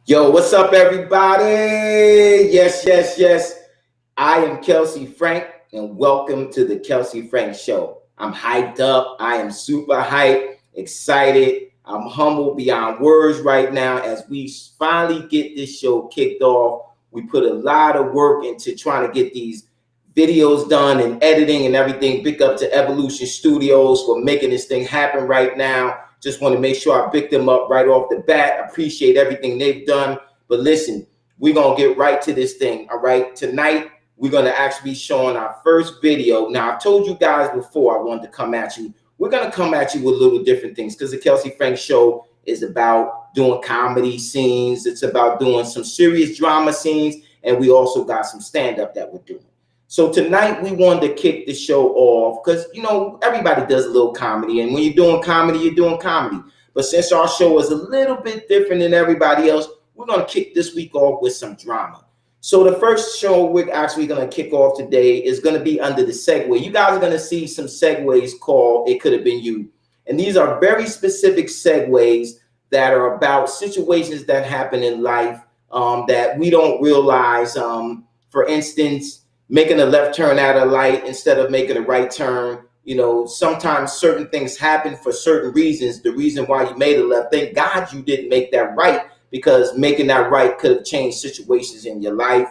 Yo, what's up, everybody? Yes, yes, yes. I am Kelsey Frank, and welcome to the Kelsey Frank Show. I'm hyped up. I am super hyped, excited. I'm humbled beyond words right now as we finally get this show kicked off. We put a lot of work into trying to get these videos done and editing and everything. Big up to Evolution Studios for making this thing happen right now. Just want to make sure I pick them up right off the bat. Appreciate everything they've done. But listen, we're going to get right to this thing. All right. Tonight, we're going to actually be showing our first video. Now, I've told you guys before I wanted to come at you. We're going to come at you with little different things because the Kelsey Frank Show is about doing comedy scenes. It's about doing some serious drama scenes. And we also got some stand-up that we're doing. So tonight we wanted to kick the show off because, you know, everybody does a little comedy. And when you're doing comedy, you're doing comedy. But since our show is a little bit different than everybody else, we're going to kick this week off with some drama. So the first show we're actually going to kick off today is going to be under the Segway. You guys are going to see some segues called It Could Have Been You. And these are very specific segues that are about situations that happen in life that we don't realize. For instance, making a left turn at a light instead of making a right turn. You know, sometimes certain things happen for certain reasons. The reason why you made a left, thank God you didn't make that right, because making that right could have changed situations in your life.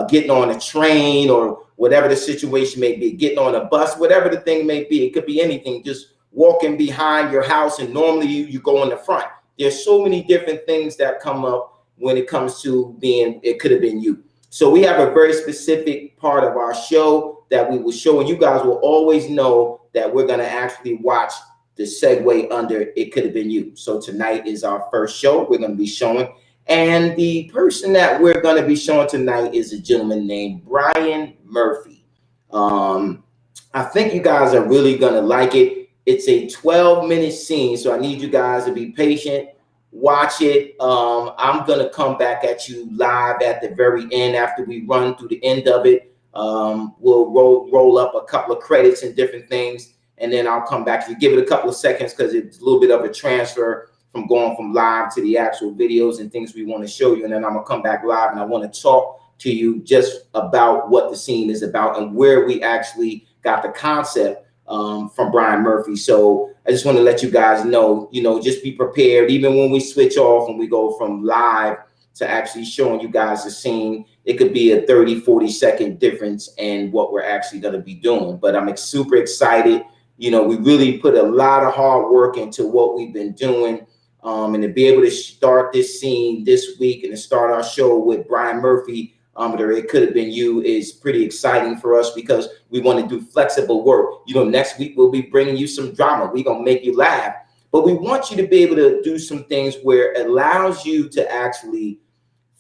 Getting on a train or whatever the situation may be, getting on a bus, whatever the thing may be. It could be anything, just walking behind your house and normally you go in the front. There's so many different things that come up when it comes to being, it could have been you. So we have a very specific part of our show that we will show, and you guys will always know that we're going to actually watch the segue under It Could Have Been You. So tonight is our first show we're going to be showing. And the person that we're going to be showing tonight is a gentleman named Brian Murphy. I think you guys are really going to like it. It's a 12-minute scene, so I need you guys to be patient. Watch it. I'm going to come back at you live at the very end after we run through the end of it. We'll roll up a couple of credits and different things, and then I'll come back to you. Give it a couple of seconds because it's a little bit of a transfer from going from live to the actual videos and things we want to show you. And then I'm going to come back live, and I want to talk to you just about what the scene is about and where we actually got the concept from Brian Murphy. So I just want to let you guys know, just be prepared. Even when we switch off and we go from live to actually showing you guys the scene, it could be a 30-40 second difference in what we're actually going to be doing. But I'm super excited. We really put a lot of hard work into what we've been doing. And to be able to start this scene this week and to start our show with Brian Murphy, It Could Have Been You, is pretty exciting for us because we want to do flexible work. Next week we'll be bringing you some drama. We're going to make you laugh. But we want you to be able to do some things where it allows you to actually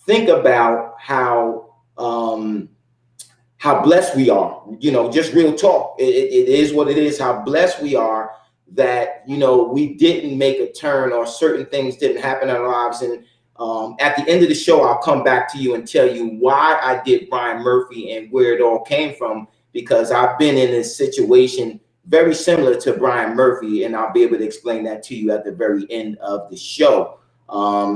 think about how blessed we are. Just real talk. It is what it is, how blessed we are that, we didn't make a turn or certain things didn't happen in our lives. And at the end of the show, I'll come back to you and tell you why I did Brian Murphy and where it all came from, because I've been in a situation very similar to Brian Murphy, and I'll be able to explain that to you at the very end of the show.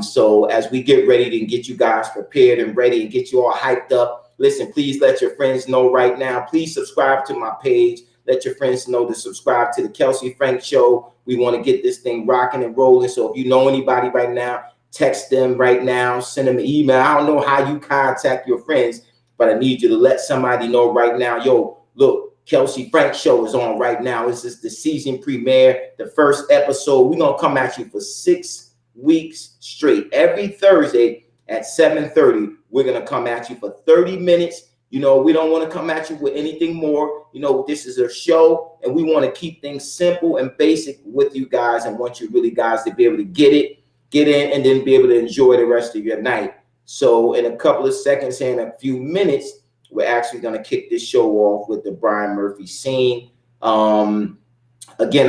So as we get ready to get you guys prepared and ready and get you all hyped up, listen, please let your friends know right now. Please subscribe to my page. Let your friends know to subscribe to the Kelsey Frank Show. We want to get this thing rocking and rolling. So if you know anybody right now, text them right now, send them an email. I don't know how you contact your friends, but I need you to let somebody know right now. Yo, look, Kelsey Frank Show is on right now. This is the season premiere, the first episode. We're going to come at you for 6 weeks straight. Every Thursday at 7:30, we're going to come at you for 30 minutes. We don't want to come at you with anything more. This is a show, and we want to keep things simple and basic with you guys, and want you really guys to be able to get in, and then be able to enjoy the rest of your night. So in a couple of seconds and a few minutes, we're actually going to kick this show off with the Brian Murphy scene. Again,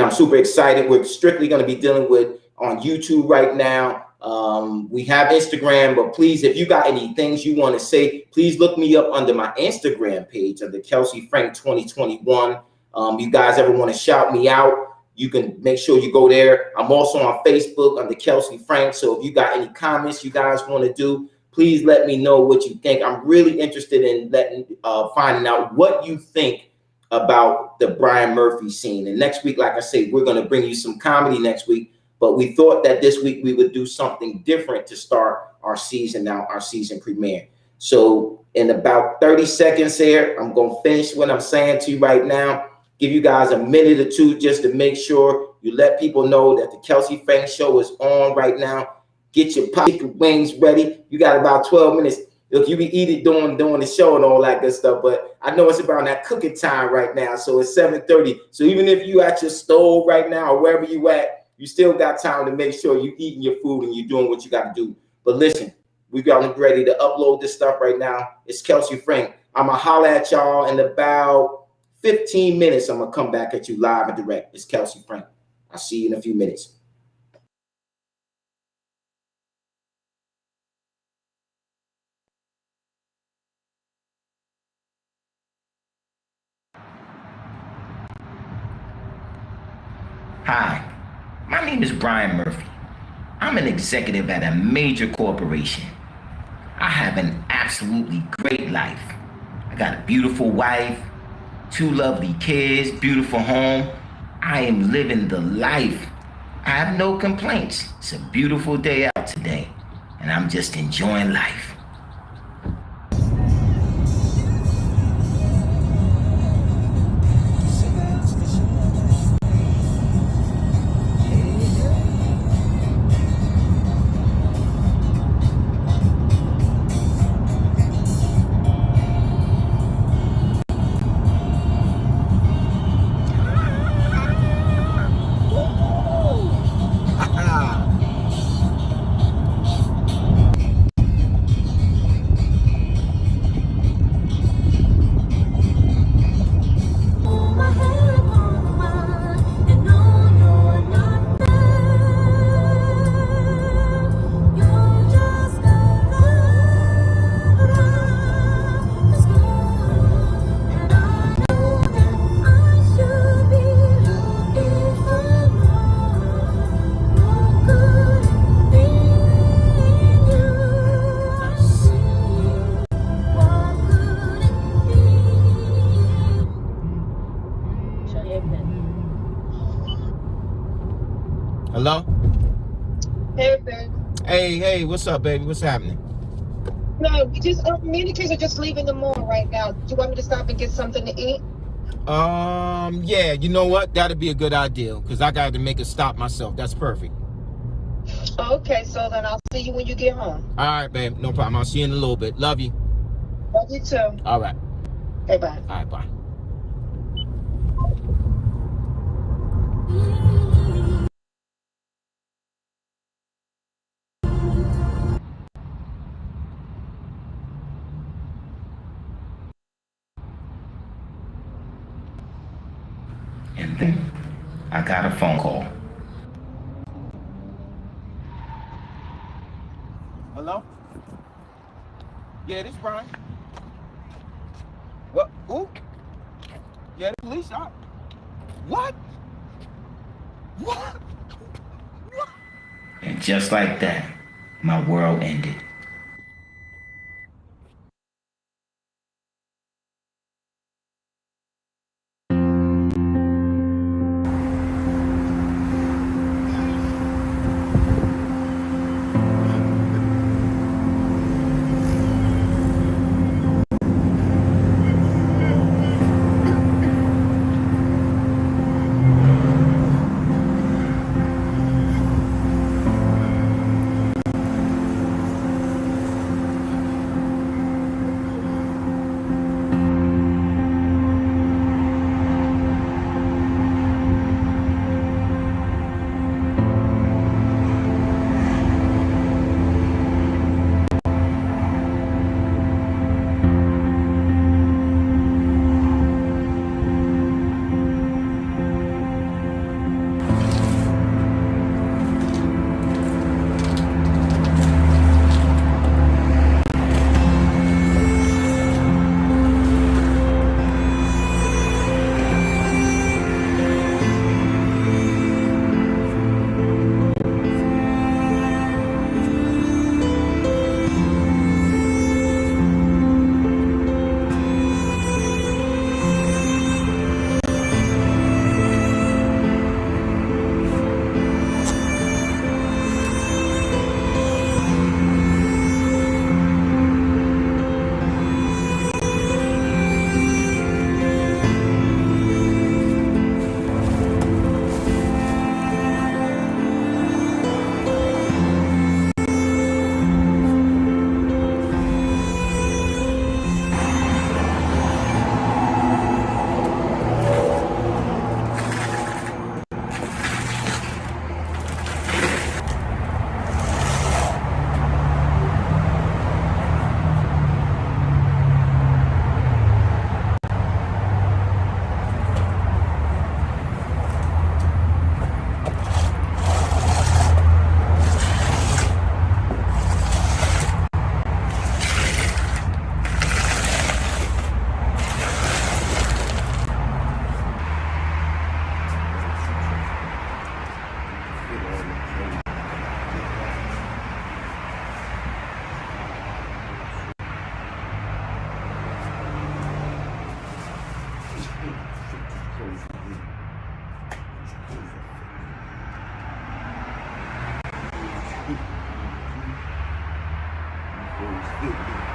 I'm super excited. We're strictly going to be dealing with on YouTube right now. We have Instagram, but please, if you got any things you want to say, please look me up under my Instagram page of the Kelsey Frank 2021. You guys ever want to shout me out, You can make sure you go there. I'm also on Facebook under Kelsey Frank. So if you got any comments you guys want to do, please let me know what you think. I'm really interested in finding out what you think about the Brian Murphy scene. And next week, like I say, we're going to bring you some comedy next week. But we thought that this week we would do something different to start our season out, our season premiere. So in about 30 seconds here, I'm going to finish what I'm saying to you right now. Give you guys a minute or two just to make sure you let people know that the Kelsey Frank Show is on right now. Get your chicken wings ready. You got about 12 minutes. Look, you can eat it during the show and all that good stuff, but I know it's around that cooking time right now. So it's 7:30. So even if you at your stove right now or wherever you at, you still got time to make sure you eating your food and you're doing what you got to do. But listen, we got ready to upload this stuff right now. It's Kelsey Frank. I'm going to holler at y'all in about 15 minutes. I'm going to come back at you live and direct. It's Kelsey Frank. I'll see you in a few minutes. Hi, my name is Brian Murphy. I'm an executive at a major corporation. I have an absolutely great life. I got a beautiful wife, 2 lovely kids, beautiful home. I am living the life. I have no complaints. It's a beautiful day out today, and I'm just enjoying life. Hello? Hey, babe. Hey, what's up, baby? What's happening? No, we just me and the kids are just leaving the mall right now. Do you want me to stop and get something to eat? Yeah, you know what? That'd be a good idea because I got to make a stop myself. That's perfect. Okay, so then I'll see you when you get home. All right, babe. No problem. I'll see you in a little bit. Love you. Love you too. All right. Okay, bye. All right, bye. And then I got a phone call. Hello? Yeah, this is Brian. What? Who? Yeah, the police are. What? What? What? And just like that, my world ended. Fools fit me.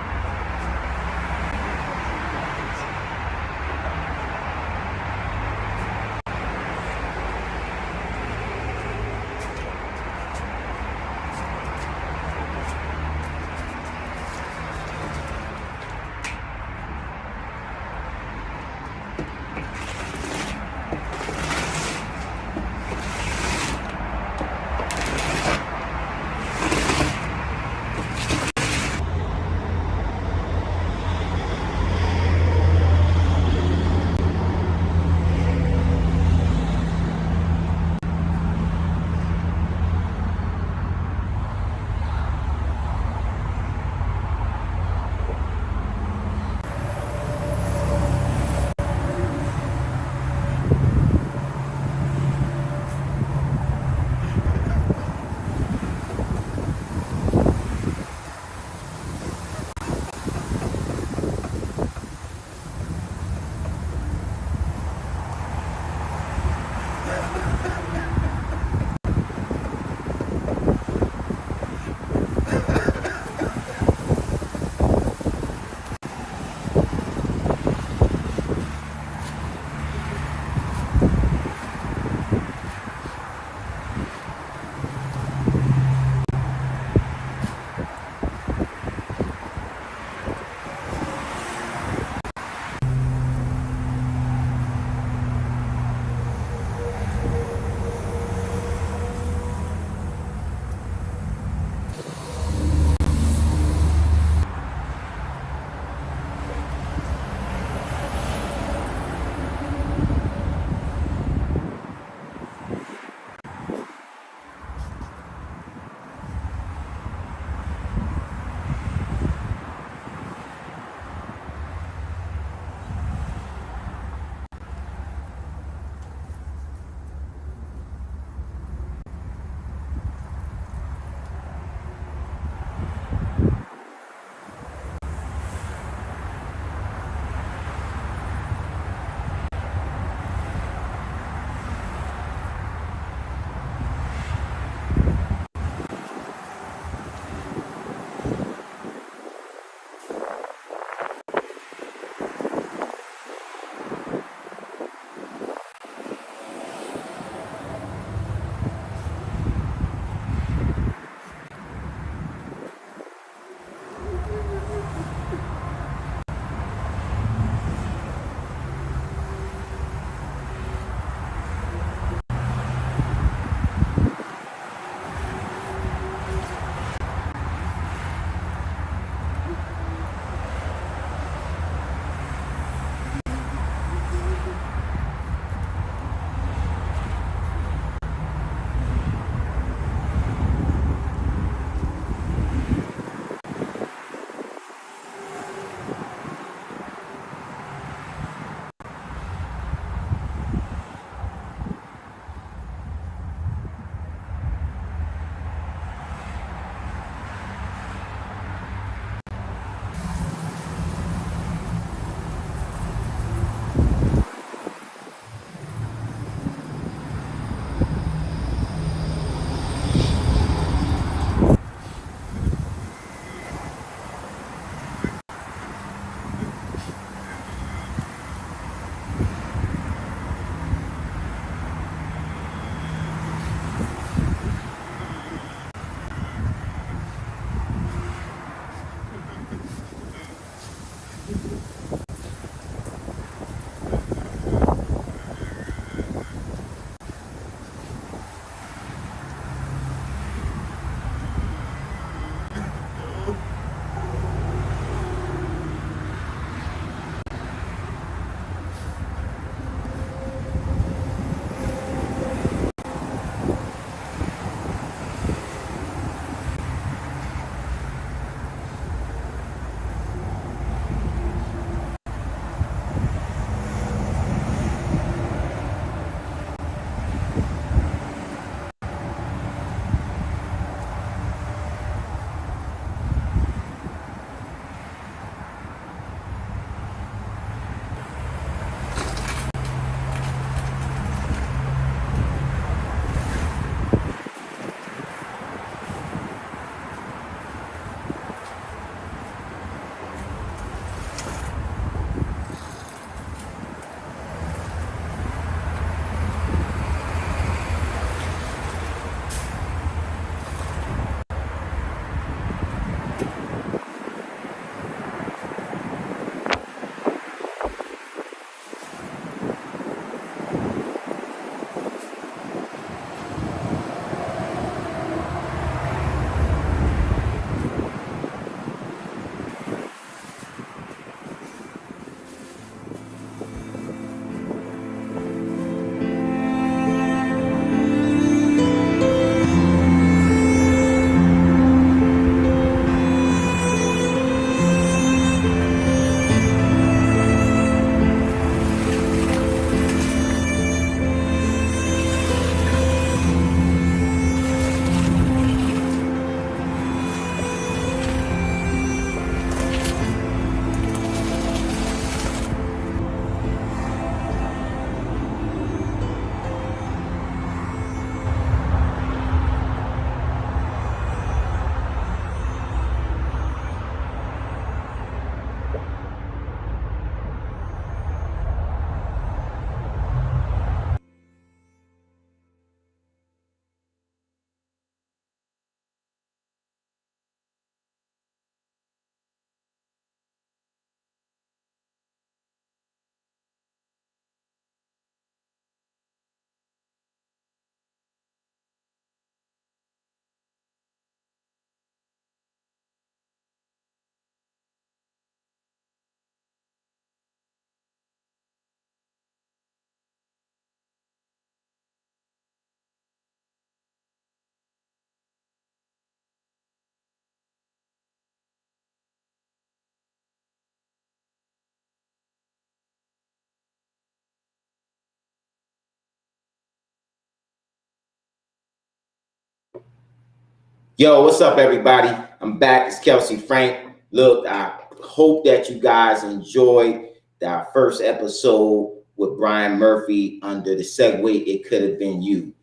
Yo, what's up, everybody? I'm back. It's Kelsey Frank. Look, I hope that you guys enjoyed our first episode with Brian Murphy under the Segway. It could have been you.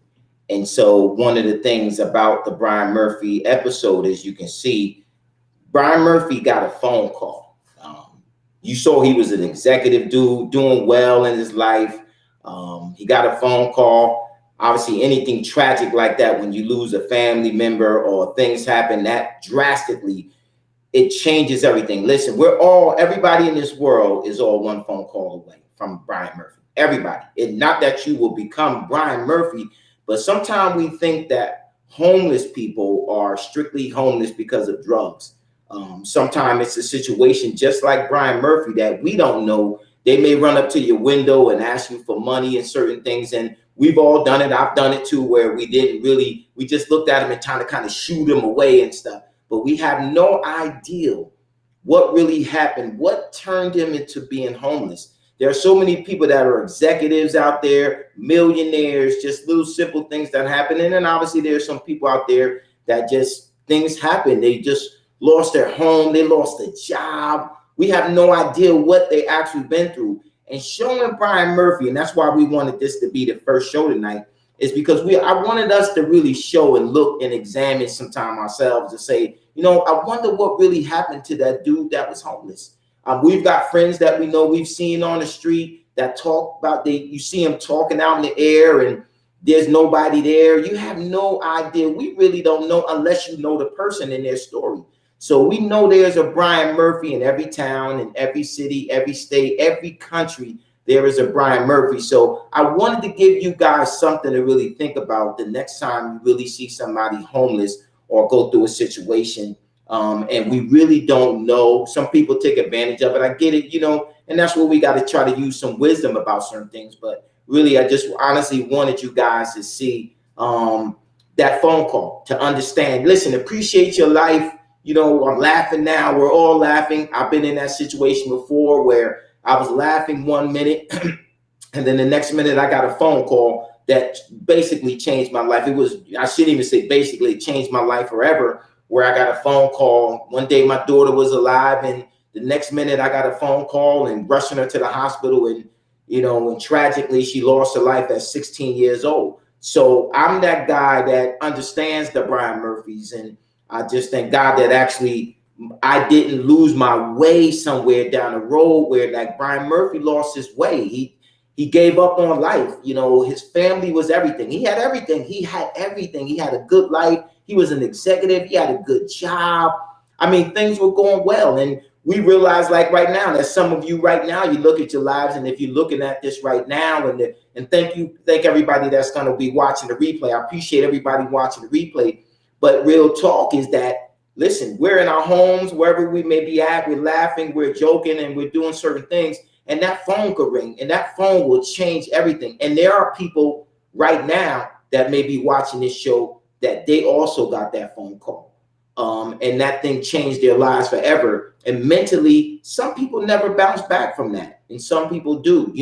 And so, one of the things about the Brian Murphy episode is you can see Brian Murphy got a phone call. You saw he was an executive dude doing well in his life. He got a phone call. Obviously, anything tragic like that, when you lose a family member or things happen, that drastically, it changes everything. Listen, everybody in this world is all one phone call away from Brian Murphy. Everybody. Not that you will become Brian Murphy, but sometimes we think that homeless people are strictly homeless because of drugs. Sometimes it's a situation just like Brian Murphy that we don't know. They may run up to your window and ask you for money and certain things. And we've all done it. I've done it too, where we just looked at him and trying to kind of shoot him away and stuff. But we have no idea what really happened, what turned him into being homeless. There are so many people that are executives out there, millionaires, just little simple things that happen. And then obviously there's some people out there that just things happen. They just lost their home. They lost a job. We have no idea what they actually been through. And showing Brian Murphy, and that's why we wanted this to be the first show tonight, is because I wanted us to really show and look and examine sometime ourselves to say, I wonder what really happened to that dude that was homeless. We've got friends that we know we've seen on the street that talk about you see them talking out in the air and there's nobody there. You have no idea. We really don't know unless you know the person in their story. So we know there's a Brian Murphy in every town, in every city, every state, every country. There is a Brian Murphy. So I wanted to give you guys something to really think about the next time you really see somebody homeless or go through a situation. And we really don't know. Some people take advantage of it. I get it, and that's where we got to try to use some wisdom about certain things. But really, I just honestly wanted you guys to see that phone call, to understand. Listen, appreciate your life. I'm laughing now. We're all laughing. I've been in that situation before where I was laughing 1 minute and then the next minute I got a phone call that basically changed my life. I shouldn't even say basically, it changed my life forever, where I got a phone call. One day my daughter was alive and the next minute I got a phone call and rushing her to the hospital. And, and tragically she lost her life at 16 years old. So I'm that guy that understands the Brian Murphys, and I just thank God that actually I didn't lose my way somewhere down the road where like Brian Murphy lost his way. He gave up on life. His family was everything. He had everything. He had everything. He had a good life. He was an executive. He had a good job. I mean, things were going well. And we realize like right now that some of you right now, you look at your lives, and if you're looking at this right now, and thank everybody that's going to be watching the replay. I appreciate everybody watching the replay. But real talk is that, listen, we're in our homes, wherever we may be at, we're laughing, we're joking, and we're doing certain things. And that phone could ring, and that phone will change everything. And there are people right now that may be watching this show that they also got that phone call. And that thing changed their lives forever. And mentally, some people never bounce back from that. And some people do.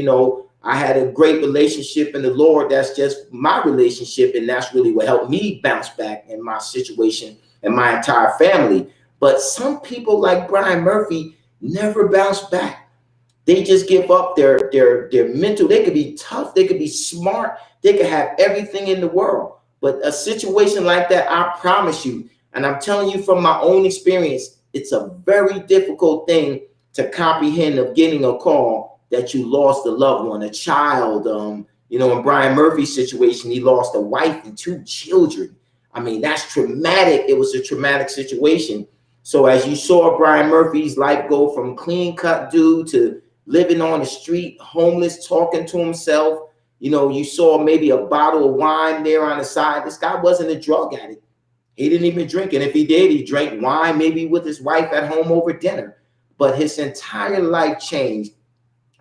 I had a great relationship in the Lord. That's just my relationship. And that's really what helped me bounce back in my situation and my entire family. But some people like Brian Murphy never bounce back. They just give up their mental. They could be tough. They could be smart. They could have everything in the world. But a situation like that, I promise you, and I'm telling you from my own experience, it's a very difficult thing to comprehend of getting a call that you lost a loved one, a child. In Brian Murphy's situation, he lost a wife and 2 children. I mean, that's traumatic. It was a traumatic situation. So as you saw Brian Murphy's life go from clean-cut dude to living on the street, homeless, talking to himself, you saw maybe a bottle of wine there on the side. This guy wasn't a drug addict. He didn't even drink. And if he did, he drank wine maybe with his wife at home over dinner. But his entire life changed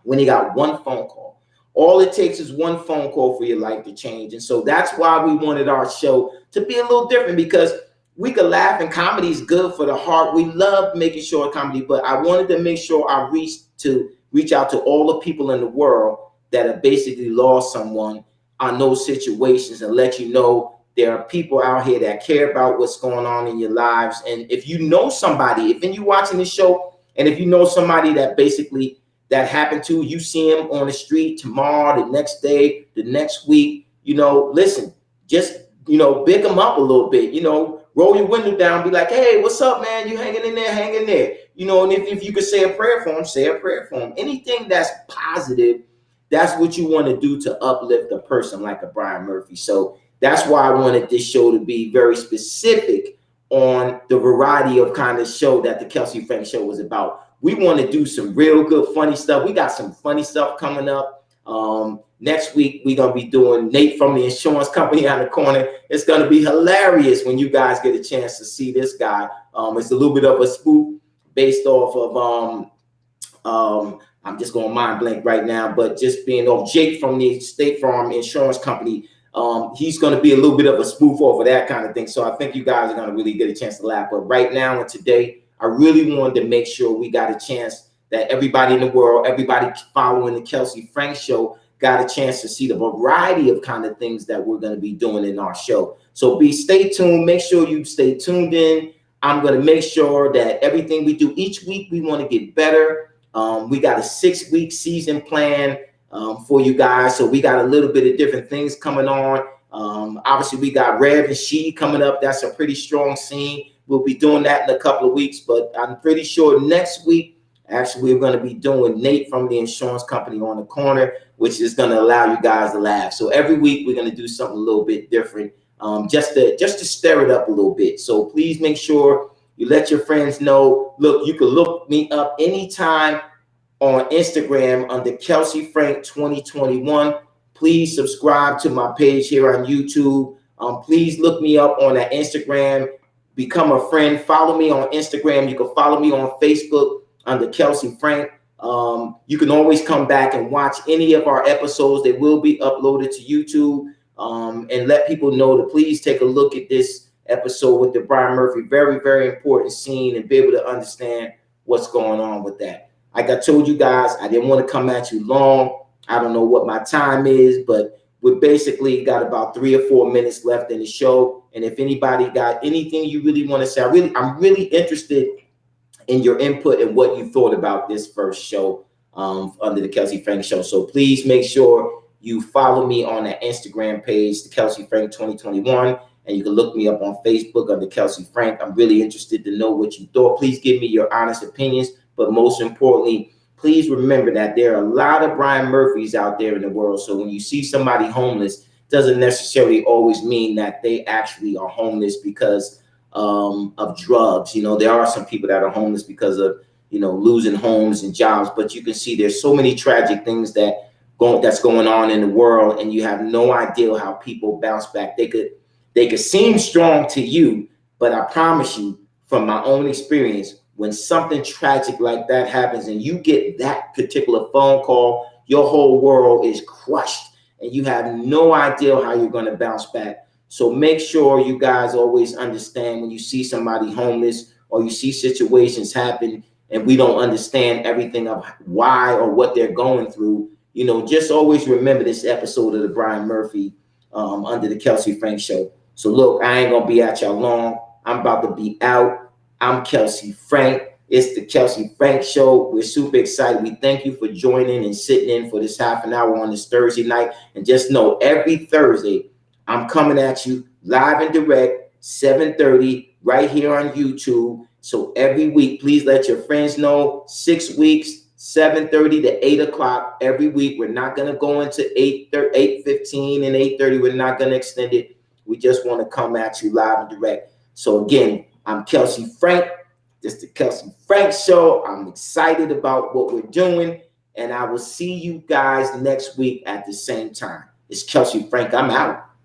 when he got one phone call. All it takes is one phone call for your life to change. And so that's why we wanted our show to be a little different, because we could laugh, and comedy is good for the heart. We love making sure comedy, but I wanted to make sure I reach out to all the people in the world that have basically lost someone on those situations, and let you know There are people out here that care about what's going on in your lives. And if you know somebody, if you're watching this show, and if you know somebody that basically that happened to, you see him on the street tomorrow, the next day, the next week, listen, just, big them up a little bit, roll your window down, be like, hey, what's up, man? You hanging in there, hang in there. And if you could say a prayer for him, say a prayer for him. Anything that's positive, that's what you want to do to uplift a person like a Brian Murphy. So that's why I wanted this show to be very specific on the variety of kind of show that the Kelsey Frank Show was about. We want to do some real good funny stuff. We got some funny stuff coming up. Next week, we're going to be doing Nate from the insurance company on the corner. It's going to be hilarious when you guys get a chance to see this guy. It's a little bit of a spoof based off of, I'm just going to mind blank right now, but just being off Jake from the State Farm Insurance Company. He's going to be a little bit of a spoof over that kind of thing. So I think you guys are going to really get a chance to laugh. But right now and today, I really wanted to make sure we got a chance that everybody in the world, everybody following the Kelsey Frank Show, got a chance to see the variety of kind of things that we're going to be doing in our show. So stay tuned. Make sure you stay tuned in. I'm going to make sure that everything we do each week, we want to get better. We got a 6-week season plan for you guys. So we got a little bit of different things coming on. Obviously, we got Rev and She coming up. That's a pretty strong scene. We'll be doing that in a couple of weeks, but I'm pretty sure next week, actually, we're going to be doing Nate from the insurance company on the corner, which is going to allow you guys to laugh. So every week, we're going to do something a little bit different, just to stir it up a little bit. So please make sure you let your friends know. Look, you can look me up anytime on Instagram under Kelsey Frank 2021. Please subscribe to my page here on YouTube. Please look me up on that Instagram. Become a friend. Follow me on Instagram. You can follow me on Facebook under Kelsey Frank. You can always come back and watch any of our episodes. They will be uploaded to YouTube. And let people know to please take a look at this episode with the Brian Murphy. Very, very important scene, and be able to understand what's going on with that. Like I told you guys, I didn't want to come at you long. I don't know what my time is, but we basically got about 3 or 4 minutes left in the show. And if anybody got anything you really want to say, I'm really interested in your input and what you thought about this first show under the Kelsey Frank Show. So please make sure you follow me on that Instagram page, the Kelsey Frank 2021, and you can look me up on Facebook under Kelsey Frank. I'm really interested to know what you thought. Please give me your honest opinions, but most importantly, please remember that there are a lot of Brian Murphys out there in the world. So when you see somebody homeless, doesn't necessarily always mean that they actually are homeless because of drugs. There are some people that are homeless because of, losing homes and jobs, but you can see there's so many tragic things that's going on in the world, and you have no idea how people bounce back. They could seem strong to you, but I promise you from my own experience, when something tragic like that happens and you get that particular phone call, your whole world is crushed and you have no idea how you're going to bounce back. So make sure you guys always understand when you see somebody homeless or you see situations happen and we don't understand everything of why or what they're going through, just always remember this episode of the Brian Murphy under the Kelsey Frank Show. So look, I ain't going to be at y'all long. I'm about to be out. I'm Kelsey Frank. It's the Kelsey Frank Show. We're super excited. We thank you for joining and sitting in for this half an hour on this Thursday night. And just know every Thursday, I'm coming at you live and direct, 7:30, right here on YouTube. So every week, please let your friends know. 6 weeks, 7:30 to 8 o'clock every week. We're not going to go into 8:15 and 8:30. We're not going to extend it. We just want to come at you live and direct. So again, I'm Kelsey Frank. This is the Kelsey Frank Show. I'm excited about what we're doing, and I will see you guys next week at the same time. It's Kelsey Frank. I'm out.